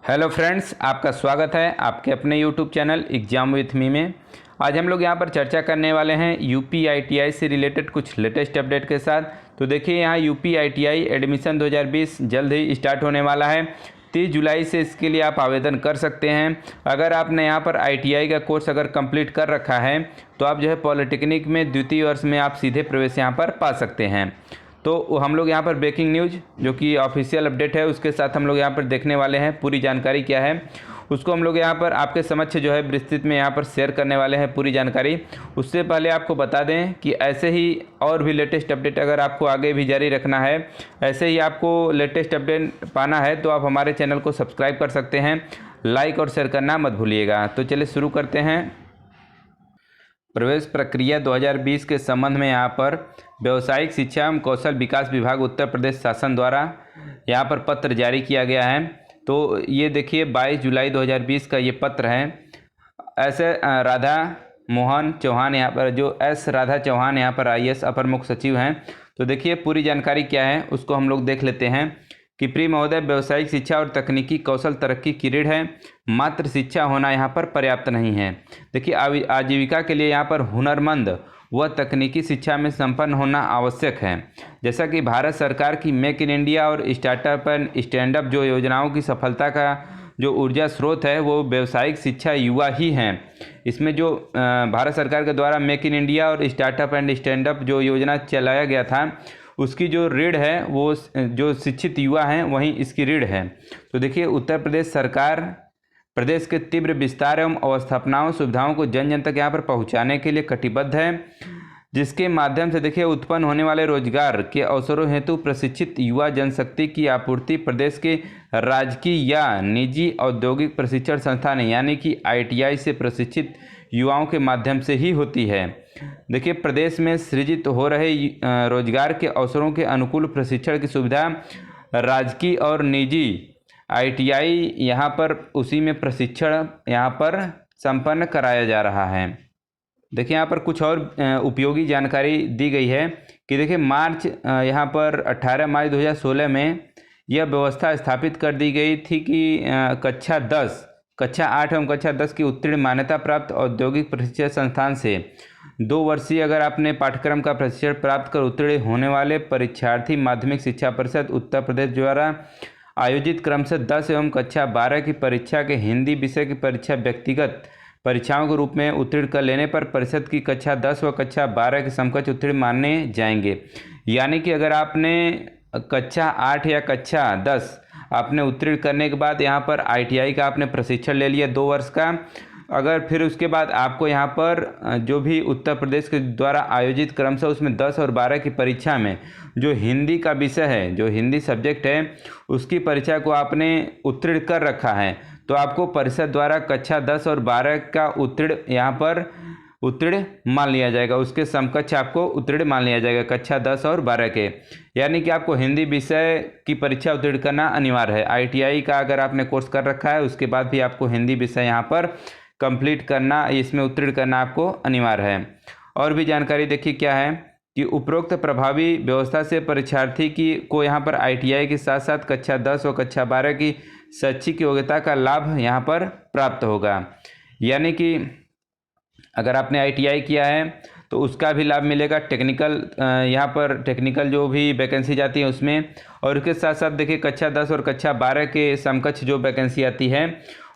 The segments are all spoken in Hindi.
हेलो फ्रेंड्स, आपका स्वागत है आपके अपने YouTube channel exam with me में। आज हम लोग यहां पर चर्चा करने वाले हैं यूपी आईटीआई से रिलेटेड कुछ लेटेस्ट अपडेट के साथ। तो देखिए यहां यूपी आईटीआई एडमिशन 2020 जल्द ही स्टार्ट होने वाला है। 30 जुलाई से इसके लिए आप आवेदन कर सकते हैं। अगर आपने यहाँ पर आईटीआई का कोर्स अगर कंप्लीट कर रखा है तो आप जो है पॉलिटेक्निक में द्वितीय वर्ष में आप सीधे प्रवेश यहाँ पर पा सकते हैं। तो हम लोग यहाँ पर ब्रेकिंग न्यूज़ जो कि ऑफिशियल अपडेट है उसके साथ हम लोग यहाँ पर देखने वाले हैं। पूरी जानकारी क्या है उसको हम लोग यहाँ पर आपके समक्ष जो है विस्तृत में यहाँ पर शेयर करने वाले हैं पूरी जानकारी। उससे पहले आपको बता दें कि ऐसे ही और भी लेटेस्ट अपडेट अगर आपको आगे भी जारी रखना है, ऐसे ही आपको लेटेस्ट अपडेट पाना है तो आप हमारे चैनल को सब्सक्राइब कर सकते हैं। लाइक और शेयर करना मत भूलिएगा। तो चलिए शुरू करते हैं। प्रवेश प्रक्रिया 2020 के संबंध में यहाँ पर व्यावसायिक शिक्षा एवं कौशल विकास विभाग उत्तर प्रदेश शासन द्वारा यहाँ पर पत्र जारी किया गया है। तो ये देखिए 22 जुलाई 2020 का ये पत्र है। ऐसे राधा मोहन चौहान यहाँ पर जो राधा चौहान यहाँ पर आईएएस अपर मुख्य सचिव हैं। तो देखिए पूरी जानकारी क्या है उसको हम लोग देख लेते हैं कि प्रिय महोदय, व्यावसायिक शिक्षा और तकनीकी कौशल तरक्की की रीढ़ है। मात्र शिक्षा होना यहाँ पर पर्याप्त नहीं है। देखिए आजीविका के लिए यहाँ पर हुनरमंद व तकनीकी शिक्षा में संपन्न होना आवश्यक है। जैसा कि भारत सरकार की मेक इन इंडिया और स्टार्टअप एंड स्टैंड अप जो योजनाओं की सफलता का जो ऊर्जा स्रोत है वो व्यावसायिक शिक्षा युवा ही हैं। इसमें जो भारत सरकार के द्वारा मेक इन इंडिया और स्टार्टअप एंड स्टैंड अप जो योजना चलाया गया था उसकी जो रीढ़ है वो जो शिक्षित युवा हैं वहीं इसकी रीढ़ है। तो देखिए उत्तर प्रदेश सरकार प्रदेश के तीव्र विस्तार एवं अवस्थापनाओं सुविधाओं को जन जन तक यहाँ पर पहुँचाने के लिए कटिबद्ध है, जिसके माध्यम से देखिए उत्पन्न होने वाले रोजगार के अवसरों हेतु प्रशिक्षित युवा जनशक्ति की आपूर्ति प्रदेश के राजकीय या निजी औद्योगिक प्रशिक्षण संस्थान यानी कि आईटीआई से प्रशिक्षित युवाओं के माध्यम से ही होती है। देखिए प्रदेश में सृजित हो रहे रोजगार के अवसरों के अनुकूल प्रशिक्षण की सुविधा राजकीय और निजी आईटीआई यहाँ पर उसी में प्रशिक्षण यहाँ पर संपन्न कराया जा रहा है। देखिए यहाँ पर कुछ और उपयोगी जानकारी दी गई है कि देखिए मार्च यहाँ पर 18 मार्च 2016 में यह व्यवस्था स्थापित कर दी गई थी कि कक्षा 10, कक्षा 8 एवं कक्षा 10 की उत्तीर्ण मान्यता प्राप्त औद्योगिक प्रशिक्षण संस्थान से 2 वर्षीय अगर आपने पाठ्यक्रम का प्रशिक्षण प्राप्त कर उत्तीर्ण होने वाले परीक्षार्थी माध्यमिक शिक्षा परिषद उत्तर प्रदेश द्वारा आयोजित क्रमशः 10 एवं कक्षा 12 की परीक्षा के हिंदी विषय की परीक्षा व्यक्तिगत परीक्षाओं के रूप में उत्तीर्ण कर लेने पर परिषद की कक्षा 10 व कक्षा 12 के समकक्ष उत्तीर्ण माने जाएंगे। यानी कि अगर आपने कक्षा 8 या कक्षा 10 आपने उत्तीर्ण करने के बाद यहाँ पर आईटीआई का आपने प्रशिक्षण ले लिया 2 वर्ष का, अगर फिर उसके बाद आपको यहाँ पर जो भी उत्तर प्रदेश के द्वारा आयोजित क्रमशः उसमें 10 और 12 की परीक्षा में जो हिंदी का विषय है, जो हिंदी सब्जेक्ट है उसकी परीक्षा को आपने उत्तीर्ण कर रखा है तो आपको परिषद द्वारा कक्षा 10 और 12 का उत्तीर्ण यहाँ पर उत्तीर्ण मान लिया जाएगा, उसके समकक्ष आपको उत्तीर्ण मान लिया जाएगा कक्षा 10 और 12 के। यानी कि आपको हिंदी विषय की परीक्षा उत्तीर्ण करना अनिवार्य है। आईटीआई का अगर आपने कोर्स कर रखा है उसके बाद भी आपको हिंदी विषय यहाँ पर कंप्लीट करना, इसमें उत्तीर्ण करना आपको अनिवार्य है। और भी जानकारी देखिए क्या है कि उपरोक्त प्रभावी व्यवस्था से परीक्षार्थी को यहाँ पर आईटीआई के साथ साथ कक्षा 10 और कक्षा 12 की शैक्षिक योग्यता का लाभ यहाँ पर प्राप्त होगा। यानी कि अगर आपने आईटीआई किया है तो उसका भी लाभ मिलेगा। टेक्निकल यहाँ पर टेक्निकल जो भी वैकेंसी जाती है उसमें, और उसके साथ साथ देखिए कक्षा 10 और कक्षा 12 के समकक्ष जो वैकेंसी आती है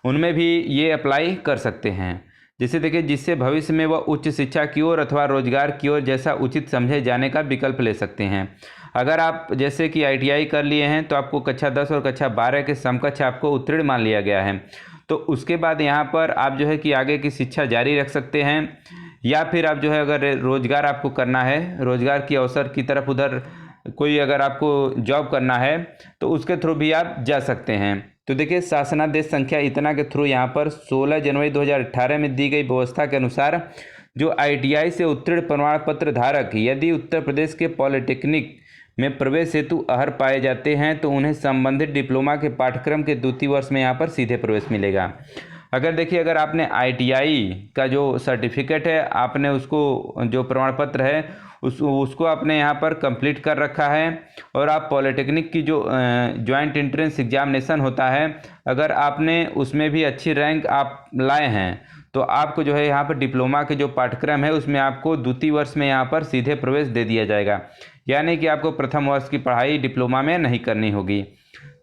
उनमें भी ये अप्लाई कर सकते हैं। जिससे देखिए जिससे भविष्य में वह उच्च शिक्षा की ओर अथवा रोजगार की ओर जैसा उचित समझे जाने का विकल्प ले सकते हैं। अगर आप जैसे कि आईटीआई कर लिए हैं तो आपको कक्षा 10 और कक्षा 12 के समकक्ष आपको उत्तीर्ण मान लिया गया है, तो उसके बाद यहाँ पर आप जो है कि आगे की शिक्षा जारी रख सकते हैं, या फिर आप जो है अगर रोजगार आपको करना है, रोजगार की अवसर की तरफ उधर कोई अगर आपको जॉब करना है तो उसके थ्रू भी आप जा सकते हैं। तो देखिए शासनादेश संख्या इतना के थ्रू यहाँ पर 16 जनवरी 2018 में दी गई व्यवस्था के अनुसार जो आईटीआई से उत्तीर्ण प्रमाण पत्र धारक यदि उत्तर प्रदेश के पॉलिटेक्निक में प्रवेश हेतु अहर पाए जाते हैं तो उन्हें संबंधित डिप्लोमा के पाठ्यक्रम के द्वितीय वर्ष में यहाँ पर सीधे प्रवेश मिलेगा। अगर देखिए अगर आपने ITI का जो सर्टिफिकेट है, आपने उसको जो प्रमाण पत्र है उसको आपने यहाँ पर कंप्लीट कर रखा है, और आप पॉलिटेक्निक की जो जॉइंट एंट्रेंस एग्जामिनेशन होता है, अगर आपने उसमें भी अच्छी रैंक आप लाए हैं, तो आपको जो है यहाँ पर डिप्लोमा के जो पाठ्यक्रम है उसमें आपको द्वितीय वर्ष में यहाँ पर सीधे प्रवेश दे दिया जाएगा, यानी कि आपको प्रथम वर्ष की पढ़ाई डिप्लोमा में नहीं करनी होगी।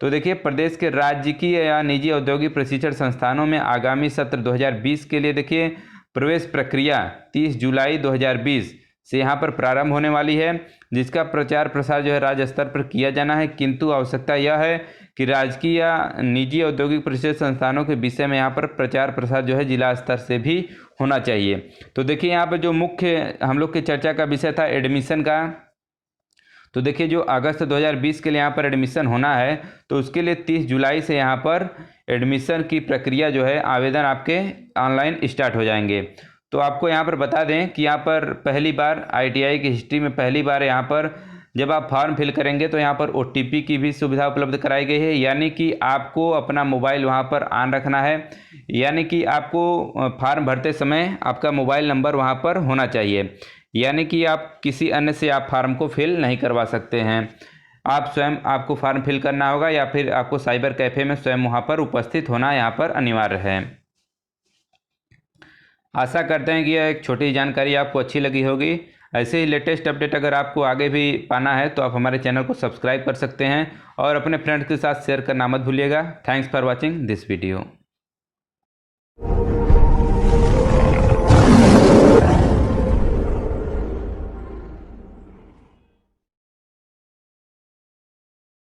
तो देखिए प्रदेश के राजकीय या निजी औद्योगिक प्रशिक्षण संस्थानों में आगामी सत्र 2020 के लिए देखिए प्रवेश प्रक्रिया 30 जुलाई 2020 से यहाँ पर प्रारंभ होने वाली है, जिसका प्रचार प्रसार जो है राज्य स्तर पर किया जाना है, किंतु आवश्यकता यह है कि राजकीय या निजी औद्योगिक प्रशिक्षण संस्थानों के विषय में यहाँ पर प्रचार प्रसार जो है जिला स्तर से भी होना चाहिए। तो देखिए यहाँ पर जो मुख्य हम लोग के चर्चा का विषय था एडमिशन का, तो देखिए जो अगस्त 2020 के लिए यहाँ पर एडमिशन होना है, तो उसके लिए 30 जुलाई से यहाँ पर एडमिशन की प्रक्रिया जो है आवेदन आपके ऑनलाइन स्टार्ट हो जाएंगे। तो आपको यहाँ पर बता दें कि यहाँ पर पहली बार ITI की हिस्ट्री में पहली बार यहाँ पर जब आप फॉर्म फिल करेंगे तो यहाँ पर OTP की भी सुविधा उपलब्ध कराई गई है, यानी कि आपको अपना मोबाइल वहाँ पर ऑन रखना है, यानी कि आपको फॉर्म भरते समय आपका मोबाइल नंबर वहाँ पर होना चाहिए, यानी कि आप किसी अन्य से आप फार्म को फिल नहीं करवा सकते हैं। आप स्वयं आपको फार्म फिल करना होगा या फिर आपको साइबर कैफ़े में स्वयं वहाँ पर उपस्थित होना यहाँ पर अनिवार्य है। आशा करते हैं कि यह एक छोटी जानकारी आपको अच्छी लगी होगी। ऐसे ही लेटेस्ट अपडेट अगर आपको आगे भी पाना है तो आप हमारे चैनल को सब्सक्राइब कर सकते हैं और अपने फ्रेंड्स के साथ शेयर करना मत भूलिएगा। Thanks for watching this video.